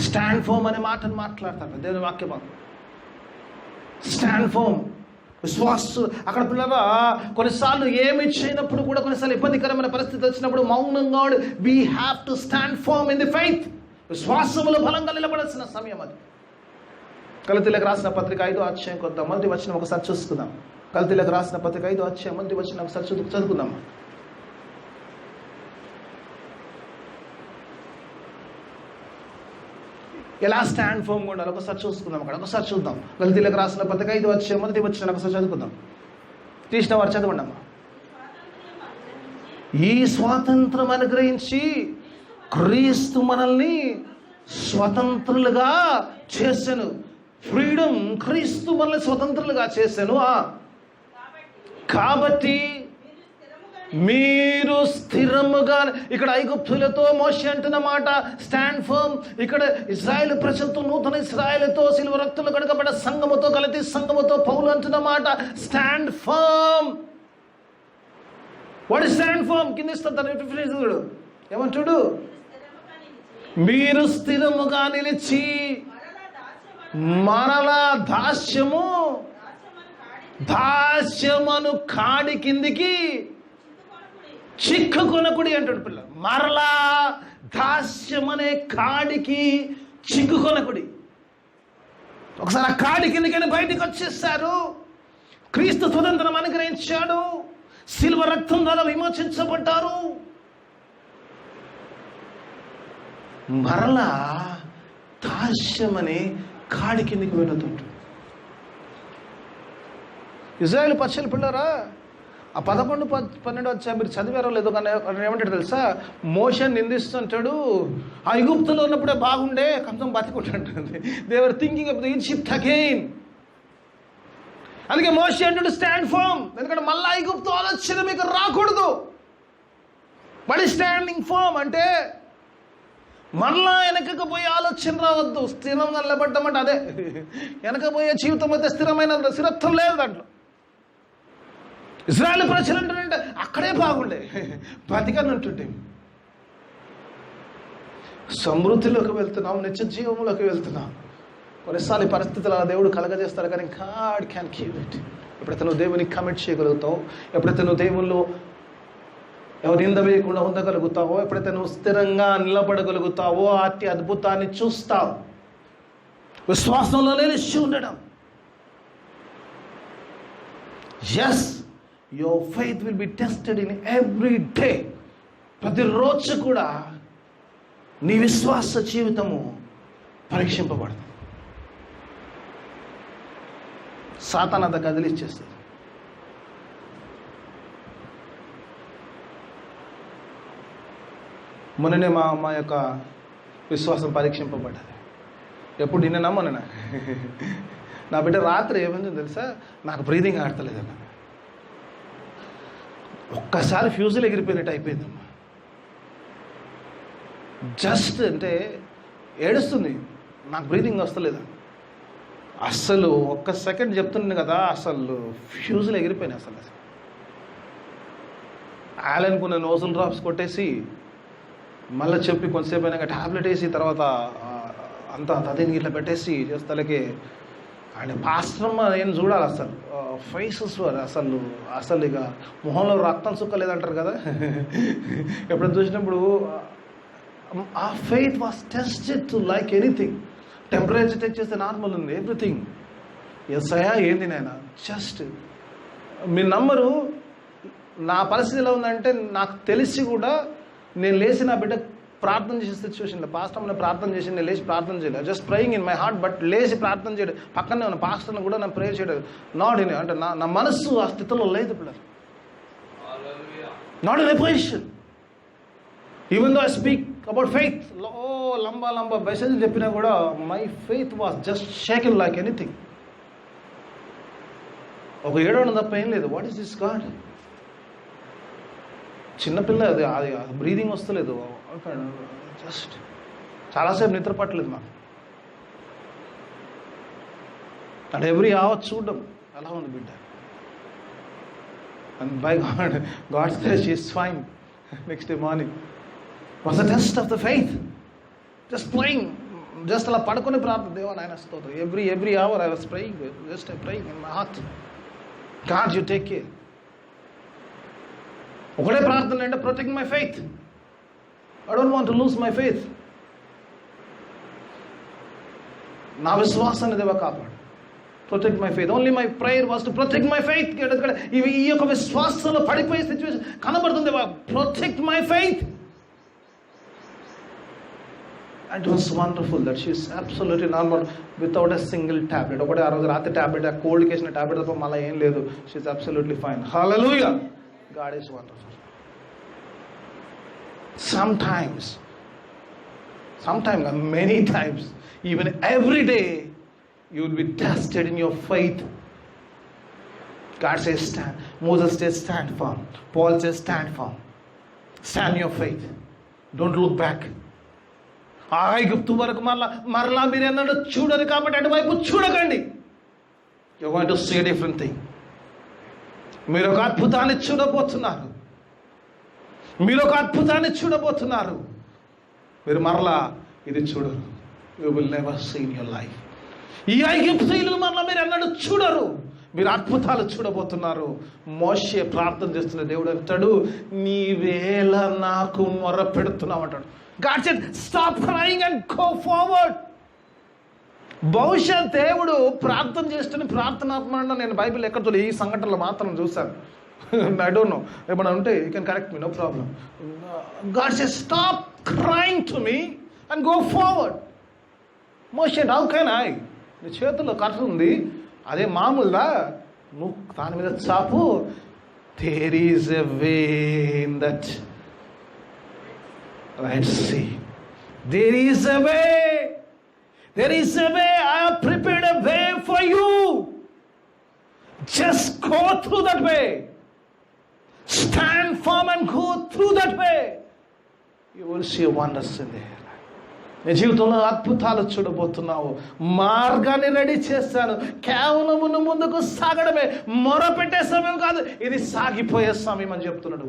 A: స్టాండ్ ఫర్మ్ అనే మాటను మాట్లాడతాడు దేవుని వాక్యం. స్టాండ్ ఫర్మ్, విశ్వాసం. అక్కడ పిల్లగా కొన్నిసార్లు ఏమి చేయనప్పుడు కూడా, కొన్నిసార్లు ఇబ్బందికరమైన పరిస్థితి వచ్చినప్పుడు మౌనంగా we have to stand firm in the faith. విశ్వాసములో బలంగా నిలబడాల్సిన సమయం అది. గలతీయులకు రాసిన పత్రిక 5వ అధ్యాయం కొద్దాం, మొదటి వచనం ఒకసారి చూసుకుందాం. గలతీయులకు రాసిన పత్రిక 5వ అధ్యాయం మొదటి వచనం ఒకసారి చదువుకుందాం. ఎలా స్టాండ్ ఫర్మ్ ఉండాలి ఒకసారి చూసుకుందాం. అక్కడ ఒకసారి చూద్దాం. గలతీయులకు రాసిన పత్రిక 5వ అధ్యాయం మొదటి వచనం ఒకసారి చదువుకుందాం. తీసిన వారు చదవండి అమ్మా. ఈ స్వాతంత్రం అనుగ్రహించి క్రీస్తు మనల్ని స్వతంత్రులుగా చేశాను. ఫ్రీడమ్, క్రీస్తు మనల్ని స్వతంత్రులుగా చేశాను. కాబట్టి మీరు స్థిరముగా, ఇక్కడ ఐగుప్తులతో మోషే అంటున్న మాట స్టాండ్ ఫర్మ్. ఇక్కడ ఇశ్రాయేలు ప్రజలతో, నూతన ఇశ్రాయేలుతో, సిలువ రక్తంలో కడగబడ్డ సంఘముతో, గలతీ సంఘముతో పౌలు అంటున్న మాట stand firm. What is stand firm? కింద ఇస్తాడు, ఏమంటాడు? మీరు స్థిరముగా నిలిచి మరలా దాస్యమను కాడి కిందికి చిక్కుకొనకుడి అంటాడు పిల్ల. మరలా దాస్యమనే కాడికి చిక్కుకొనకుడి. ఒకసారి ఆ కాడి కిందికైనా బయటికి వచ్చేసారు. క్రీస్తు స్వతంత్రం అనుగ్రహించాడు. సిలువ రక్తం ద్వారా విమోచించబడ్డారు. మరలా దాస్యమనే కాడి కిందికి వెళ్ళుతుంటాడు. ఇజ్రాయేల్ పచ్చలు పిల్లరా, ఆ 11-12 వచ్చా మీరు చదివారో లేదో కానీ ఏమంటాడు తెలుసా? మోషే నిందిస్తుంటాడు, ఆ ఐగుప్తులో ఉన్నప్పుడే బాగుండే, కొంచెం బతికుంటుంటుంది. They were thinking of the Egypt again. అందుకే మోషే అంటాడు స్టాండ్ ఫర్మ్. ఎందుకంటే మళ్ళీ ఐగుప్తు ఆలోచన మీకు రాకూడదు. బట్ స్టాండింగ్ ఫర్మ్ అంటే మళ్ళా వెనకకు పోయే ఆలోచన రావద్దు. స్థిరంగా నిలబడ్డమంటే అదే. వెనకపోయే జీవితం అయితే స్థిరత్వం లేదు దాంట్లో. ఇజ్రాయేల్ ప్రజలు అంటారంటే అక్కడే బాగుండే, బతికనంటుంటే. సమృద్ధిలోకి వెళ్తున్నాం, నిత్య జీవంలోకి వెళ్తున్నాం. కొన్నిసార్లు పరిస్థితులు ఆ దేవుడు కలగజేస్తారు, కానీ గాడ్ క్యాన్ కీప్ ఇట్. ఎప్పుడైతే నువ్వు దేవునికి కమిట్ చేయగలుగుతావు, ఎప్పుడైతే నువ్వు దేవుళ్ళు ఎవరు నింద వేయకుండా ఉండగలుగుతావో, ఎప్పుడైతే నువ్వు స్థిరంగా నిలబడగలుగుతావో, అతి అద్భుతాన్ని చూస్తావు. విశ్వాసంలో నిలిచి ఉండడం. Yes, your faith will be tested in every day. ప్రతిరోజు కూడా నీ విశ్వాస జీవితము పరీక్షింపబడుతుంది. సాతాను అంత కదిలిచ్చేస్తుంది. మొన్ననే మా యొక్క విశ్వాసం పరీక్షింపబడ్డది. ఎప్పుడు నిన్న మొన్న నా బిడ్డ రాత్రి ఏమైందో తెలుసా? నాకు బ్రీదింగ్ ఆడతలేదన్న. ఒక్కసారి ఫ్యూజులు ఎగిరిపోయినట్టు అయిపోయిందమ్మా. జస్ట్ అంటే ఏడుస్తుంది, నాకు బ్రీదింగ్ వస్తలేదని. అస్సలు ఒక్క సెకండ్ చెప్తున్నాను కదా, అసలు ఫ్యూజులు ఎగిరిపోయినాయి. అసలు ఆలనుకున్న నోజల్ డ్రాప్స్ కొట్టేసి మళ్ళీ చెప్పి కొంతసేపు అయినాక ట్యాబ్లెట్ వేసి తర్వాత అంతా తదిని ఇట్లా పెట్టేసి చేస్తలకి ఆయన పాస్ట్రమ్మ నేను చూడాలి. అసలు ఫేసెస్ అసలు ఇక మొహంలో రక్తం సుక్కలేదంటారు కదా. ఎప్పుడైనా చూసినప్పుడు ఆ faith was tested to like anything. Temperature check చేస్తే నార్మల్ ఉంది, ఎవ్రీథింగ్. ఎస్ అయ్యా ఏంది నాయన, జస్ట్ మీ నంబరు. నా పరిస్థితి ఎలా ఉందంటే, నాకు తెలిసి కూడా నేను లేచి నా బిడ్డ ప్రార్థన చేసే సిచ్యువేషన్లో పాస్టర్ని ప్రార్థన చేసి నేను లేచి ప్రార్థన చేయలేదు. Just praying in my heart. But లేచి ప్రార్థన చేయడం, పక్కనే ఉన్న పాస్టర్ని కూడా నేను ప్రే చేయలేదు. నాట్ ఇన్ అంటే నా మనస్సు ఆ స్థితిలో లేదు పిల్లలు. Not in a position. Even though I speak about faith, లంబా మెసేజ్ చెప్పినా కూడా my faith was just shaken like anything. ఒక ఏడవడం తప్ప ఏం లేదు. What is this God? చిన్నపిల్ల అది బ్రీదింగ్ వస్తలేదు. జస్ట్ చాలాసేపు నిద్ర పట్టలేదు మాకు. అండ్ ఎవ్రీ అవర్ చూడడం ఎలా ఉంది బిడ్డ, and by God's grace she is fine next day morning. Was the test of the faith. Just praying, just అలా పడుకొని ప్రార్థన, దేవా నాయన స్తోత్రం. Every hour I was praying, just I praying in my heart, God you take care. ఒకటే ప్రార్థన అంటే protect my faith, I don't want to lose my faith. నా విశ్వాసాన్ని దేవా కాపాడు, protect my faith. Only my prayer was to protect my faith. ఈ యొక్క విశ్వాసంలో పడిపోయే సిచ్యువేషన్ కనబడుతుంది, దేవా protect my faith. It was wonderful that she is absolutely normal without a single tablet. ఒకటే ఆ రోజు రాత్రి టాబ్లెట్, ఆ కోల్డ్కి వేసిన టాబ్లెట్ తప్ప మళ్ళీ ఏం లేదు. She is absolutely fine. Hallelujah. God is wonderful. Sometimes, many times, even every day, you will be tested in your faith. God says stand. Moses says stand firm. Paul says stand firm. Stand your faith. Don't look back. ఐగుప్తు వరకు మరలా మీరు ఎన్నడూ చూడరు కాబట్టి అటువైపు చూడకండి. You want to see different thing. మీరు ఒక అద్భుతాన్ని చూడబోతున్నారు, మీరు మరలా ఇది చూడరు. You will never see in your life. ఈ ఐగుప్తీయులు మరలా మీరు ఎన్నడూ చూడరు, మీరు అద్భుతాలు చూడబోతున్నారు. మోషే ప్రార్థన చేస్తున్న దేవుడు అంటాడు, నీవేళ నాకు మొర పెడుతున్నావు అంటాడు. God said, stop crying and go forward. బహుశా దేవుడు ప్రార్థన చేస్తున్న ప్రార్థనాత్మను నేను బైబిల్ ఎక్కడ చూడలేదు, ఈ సంఘటనలో మాత్రం చూశాను. ఐ డోంట్ నో, ఏమన్నా ఉంటే you can correct me, no problem. God says, stop crying to me and go forward. మోషే, how can I? నీ చేతుల్లో కర్ర ఉంది, అదే మామూలుగా నువ్వు దాని మీద చాపు. There is a way in that Red Sea. There is a way. I have prepared a way for you. Just go through that way. Stand firm and go through that way. You will see wonders in there. నీ జీవితంలో అద్భుతాలు చూడబోతున్నావు. మార్గాన్ని ready చేస్తాను. కేవలం ముందుకు సాగడమే, మొరపెట్టే సమయం కాదు, ఇది సాగిపోయే సమయం అని చెప్తున్నాడు.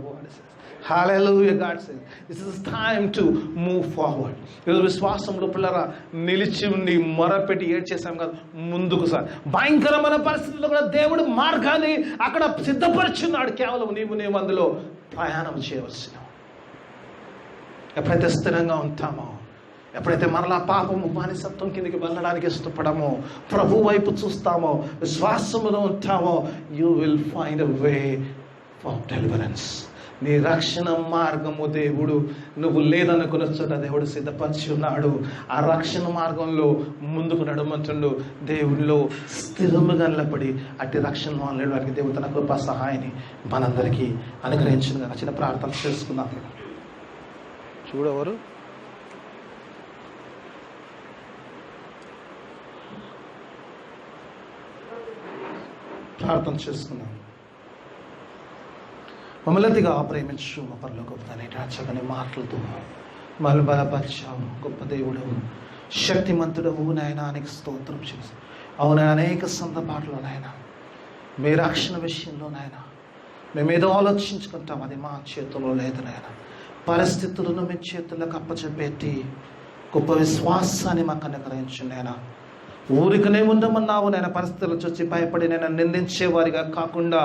A: Hallelujah. God says this is time to move forward. ఈరోజు విశ్వాసంలో పిల్లరా నిలిచి ఉండి మొరపెట్టి ఏడ్చేసాం కాదు, ముందుకు సార్. భయంకరమైన పరిస్థితుల్లో కూడా దేవుడు మార్గాన్ని అక్కడ సిద్ధపరుచున్నాడు. కేవలం నీవు అందులో ప్రయాణం చేయవలసిన. ఎప్పుడైతే స్థిరంగా ఉంటామో, ఎప్పుడైతే మరలా పాపము బానిసత్వం కిందకి వెళ్ళడానికి ఇష్టపడమో, ప్రభు వైపు చూస్తామో, విశ్వాసములో ఉంటామో, you will find a way for deliverance. నీ రక్షణ మార్గము దేవుడు నువ్వు లేదనుకున్న చోట దేవుడు సిద్ధపరిచి ఉన్నాడు. ఆ రక్షణ మార్గంలో ముందుకు నడమంటుండు. దేవుడిలో స్థిరముగా నిలబడి అట్టి రక్షణ వారికి దేవుడు తన కృపా సహాయాన్ని మనందరికీ అనుగ్రహించిన చిన్న ప్రార్థన చేసుకుందాం. చూడవరు ప్రార్థన చేసుకుందాం. మమ్మల్ని అతిగా ప్రేమించు మా పరలోకపు తండ్రి, చక్కని మాటలతో మమ్మల్ని బలపరిచావు. గొప్ప దేవుడవు, శక్తిమంతుడవు నాయన, అనేక స్తోత్రం చేసి. అవునా, అనేక సందర్భాల్లో నాయన మీ రక్షణ విషయంలో నాయన మేమేదో ఆలోచించుకుంటాం, అది మా చేతుల్లో లేదు నాయన. పరిస్థితులను మీ చేతులకు అప్పచెప్పేటి గొప్ప విశ్వాసాన్ని మాకు అనుగ్రహించు నాయన. ఊరికనే ఉండమన్నావు నాయన. పరిస్థితులు చూసి భయపడి నేను నిందించేవారిగా కాకుండా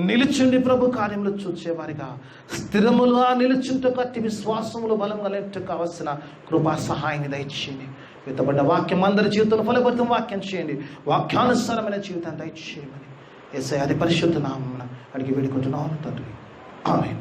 A: నిలుచుండి ప్రభు కార్యములు చూచేవారిగా స్థిరములుగా నిలుచుంటూ కట్టి విశ్వాసములు బలంగా నెట్టు కావలసిన కృపా సహాయాన్ని దయచేయండి. విత్తబడ్డ వాక్యం అందరి జీవితంలో ఫలభరితం వాక్యం చేయండి. వాక్యానుసారమైన జీవితాన్ని దయచేయమని యేసయ్య అతి పరిశుద్ధ నామమున అడిగి వేడుకుంటున్నాను తండ్రి. ఆమేన్.